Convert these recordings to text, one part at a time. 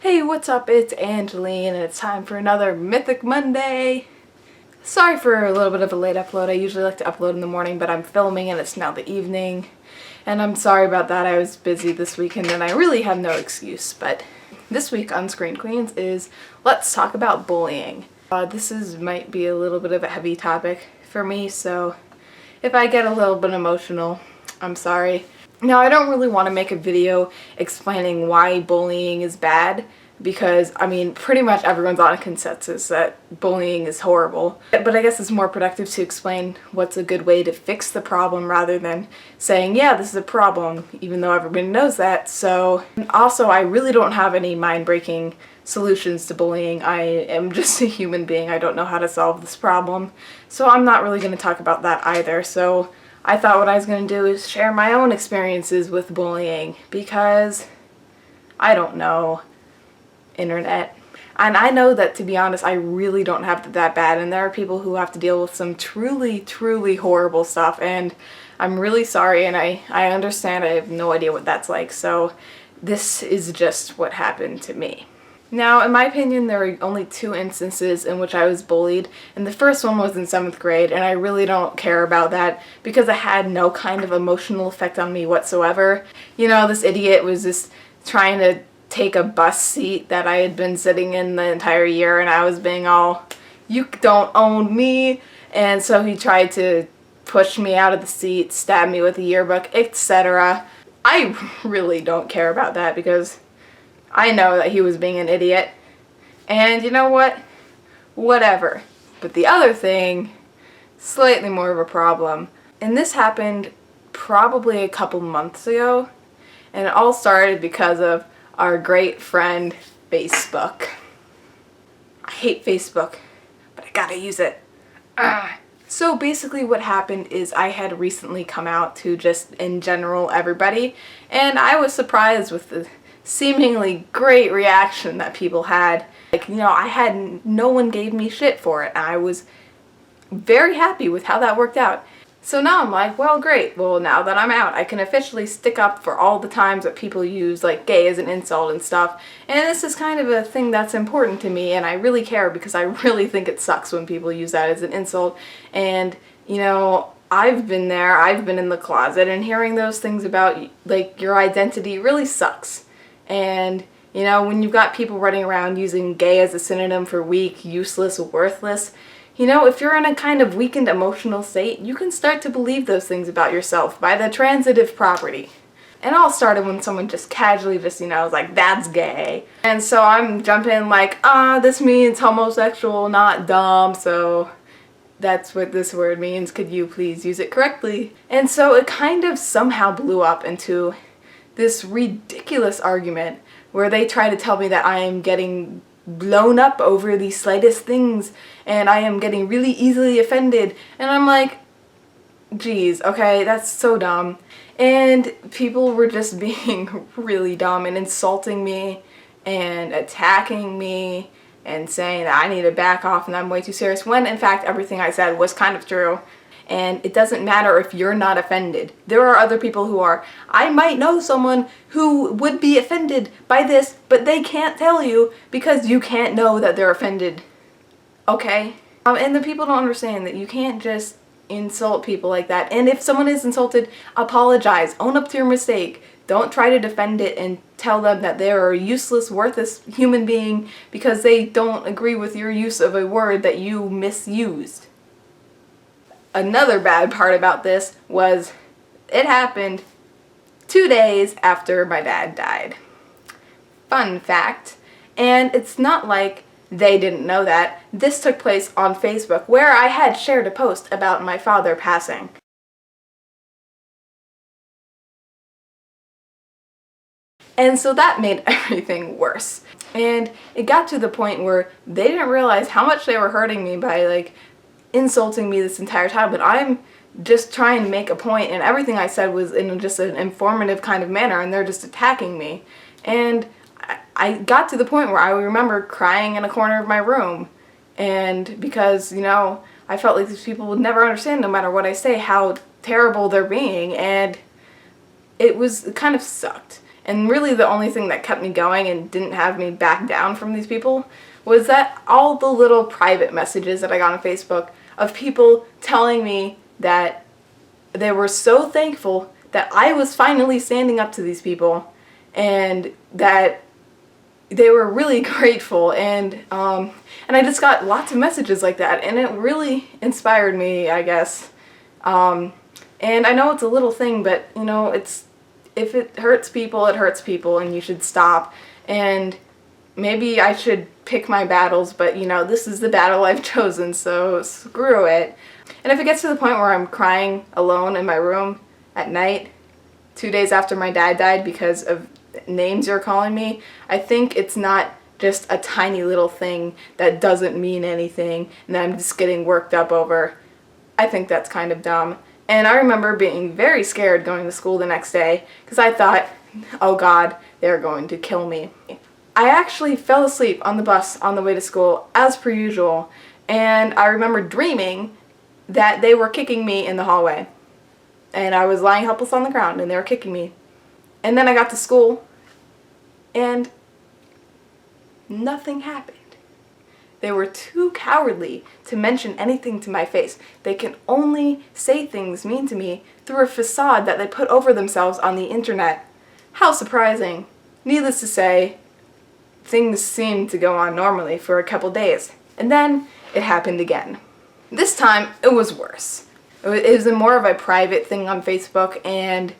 Hey, what's up? It's Angeline and it's time for another Mythic Monday! Sorry for a little bit of a late upload. I usually like to upload in the morning, but I'm filming and it's now the evening. And I'm sorry about that. I was busy this weekend and I really have no excuse. But this week on Screen Queens is let's talk about bullying. Might be a little bit of a heavy topic for me, so if I get a little bit emotional, I'm sorry. Now, I don't really want to make a video explaining why bullying is bad because, I mean, pretty much everyone's on a consensus that bullying is horrible. But I guess it's more productive to explain what's a good way to fix the problem rather than saying, yeah, this is a problem, even though everybody knows that. So, also, I really don't have any mind-breaking solutions to bullying. I am just a human being. I don't know how to solve this problem. So I'm not really going to talk about that either. So I thought what I was going to do is share my own experiences with bullying because, I don't know, internet. And I know that, to be honest, I really don't have it that bad, and there are people who have to deal with some truly, truly horrible stuff, and I'm really sorry, and I understand. I have no idea what that's like, so this is just what happened to me. Now, in my opinion, there were only 2 instances in which I was bullied, and the first one was in 7th grade, and I really don't care about that because it had no kind of emotional effect on me whatsoever. You know, this idiot was just trying to take a bus seat that I had been sitting in the entire year, and I was being all, you don't own me, and so he tried to push me out of the seat, stab me with a yearbook, etc. I really don't care about that because I know that he was being an idiot, and you know what? Whatever. But the other thing, slightly more of a problem, and this happened probably a couple months ago, and it all started because of our great friend, Facebook. I hate Facebook, but I gotta use it. So basically what happened is I had recently come out to just, in general, everybody, and I was surprised with the seemingly great reaction that people had. Like, you know, no one gave me shit for it. I was very happy with how that worked out. So now I'm like, well, great. Well, now that I'm out, I can officially stick up for all the times that people use, like, gay as an insult and stuff. And this is kind of a thing that's important to me, and I really care because I really think it sucks when people use that as an insult. And, you know, I've been there, I've been in the closet, and hearing those things about, like, your identity really sucks. And, you know, when you've got people running around using gay as a synonym for weak, useless, worthless, you know, if you're in a kind of weakened emotional state, you can start to believe those things about yourself by the transitive property. And it all started when someone just casually just, you know, was like, that's gay. And so I'm jumping like, this means homosexual, not dumb, so that's what this word means. Could you please use it correctly? And so it kind of somehow blew up into this ridiculous argument where they try to tell me that I am getting blown up over the slightest things and I am getting really easily offended, and I'm like, geez, okay, that's so dumb. And people were just being really dumb and insulting me and attacking me and saying that I need to back off and I'm way too serious, when in fact everything I said was kind of true. And it doesn't matter if you're not offended. There are other people who are. I might know someone who would be offended by this, but they can't tell you because you can't know that they're offended. Okay? And the people don't understand that you can't just insult people like that. And if someone is insulted, apologize. Own up to your mistake. Don't try to defend it and tell them that they're a useless, worthless human being because they don't agree with your use of a word that you misused. Another bad part about this was it happened 2 days after my dad died. Fun fact. And it's not like they didn't know that. This took place on Facebook, where I had shared a post about my father passing. And so that made everything worse. And it got to the point where they didn't realize how much they were hurting me by, like, insulting me this entire time, but I'm just trying to make a point, and everything I said was in just an informative kind of manner, and they're just attacking me. And I got to the point where I remember crying in a corner of my room, and because, you know, I felt like these people would never understand, no matter what I say, how terrible they're being, and it kind of sucked. And really the only thing that kept me going and didn't have me back down from these people was that all the little private messages that I got on Facebook of people telling me that they were so thankful that I was finally standing up to these people and that they were really grateful, and I just got lots of messages like that, and it really inspired me, I guess. And I know it's a little thing, but you know, it's, if it hurts people, it hurts people, and you should stop. And maybe I should pick my battles, but you know, this is the battle I've chosen, so screw it. And if it gets to the point where I'm crying alone in my room at night, 2 days after my dad died because of names you're calling me, I think it's not just a tiny little thing that doesn't mean anything and that I'm just getting worked up over. I think that's kind of dumb. And I remember being very scared going to school the next day because I thought, oh God, they're going to kill me. I actually fell asleep on the bus on the way to school as per usual, and I remember dreaming that they were kicking me in the hallway. And I was lying helpless on the ground and they were kicking me. And then I got to school and nothing happened. They were too cowardly to mention anything to my face. They can only say things mean to me through a facade that they put over themselves on the internet. How surprising. Needless to say, things seemed to go on normally for a couple days. And then it happened again. This time it was worse. It was more of a private thing on Facebook, and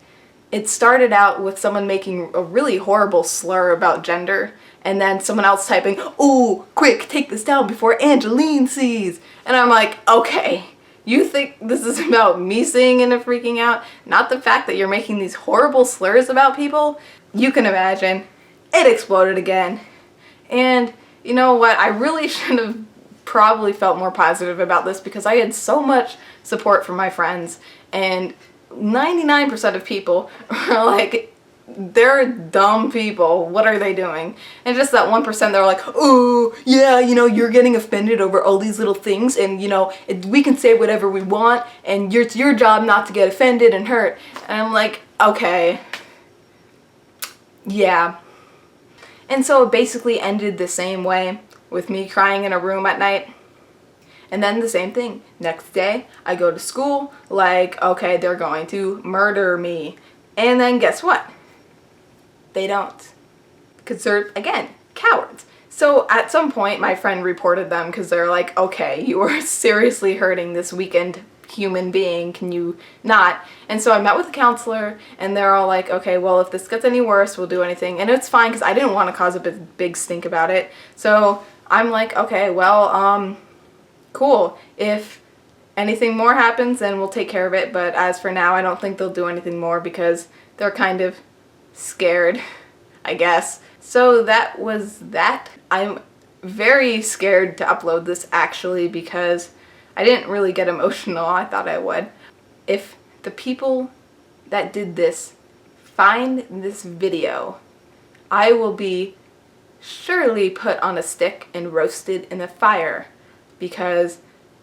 it started out with someone making a really horrible slur about gender, and then someone else typing, "Ooh, quick, take this down before Angeline sees." And I'm like, okay, you think this is about me seeing and freaking out, not the fact that you're making these horrible slurs about people? You can imagine. It exploded again. And you know what? I really should have probably felt more positive about this because I had so much support from my friends, and 99% of people are like, they're dumb people, what are they doing? And just that 1% they're like, oh yeah, you know, you're getting offended over all these little things, and you know, we can say whatever we want, and it's your job not to get offended and hurt. And I'm like, okay, yeah. And so it basically ended the same way, with me crying in a room at night. And then the same thing. Next day, I go to school, like, okay, they're going to murder me. And then guess what? They don't. Because they're, again, cowards. So at some point, my friend reported them because they're like, okay, you are seriously hurting this weakened human being, can you not? And so I met with a counselor, and they're all like, okay, well, if this gets any worse, we'll do anything. And it's fine because I didn't want to cause a big stink about it. So I'm like, okay, well, cool. If anything more happens, then we'll take care of it. But as for now, I don't think they'll do anything more because they're kind of scared, I guess. So that was that. I'm very scared to upload this actually because I didn't really get emotional. I thought I would. If the people that did this find this video, I will be surely put on a stick and roasted in the fire, because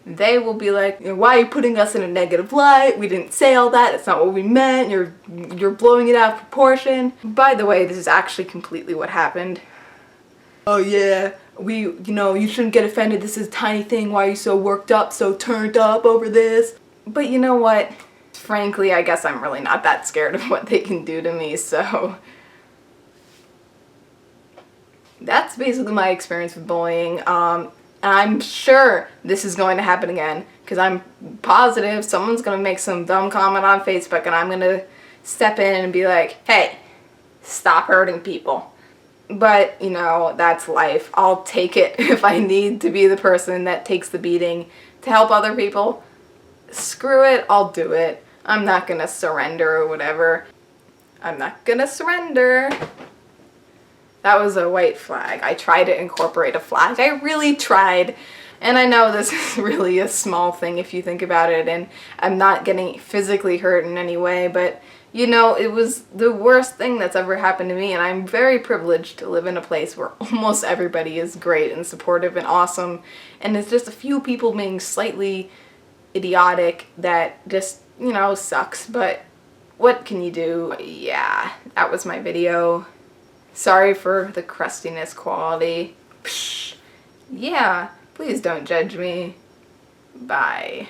they will be like, why are you putting us in a negative light? We didn't say all that. That's not what we meant. You're blowing it out of proportion. By the way, this is actually completely what happened. Oh yeah, you know, you shouldn't get offended. This is a tiny thing. Why are you so worked up, so turned up over this? But you know what? Frankly, I guess I'm really not that scared of what they can do to me, so that's basically my experience with bullying. I'm sure this is going to happen again, because I'm positive someone's going to make some dumb comment on Facebook and I'm going to step in and be like, hey, stop hurting people. But, you know, that's life. I'll take it if I need to be the person that takes the beating to help other people. Screw it, I'll do it. I'm not going to surrender or whatever. I'm not going to surrender. That was a white flag. I tried to incorporate a flag. I really tried. And I know this is really a small thing if you think about it, and I'm not getting physically hurt in any way, but you know, it was the worst thing that's ever happened to me, and I'm very privileged to live in a place where almost everybody is great and supportive and awesome, and it's just a few people being slightly idiotic that just, you know, sucks, but what can you do? Yeah, that was my video. Sorry for the crustiness quality. Psh, yeah, please don't judge me. Bye.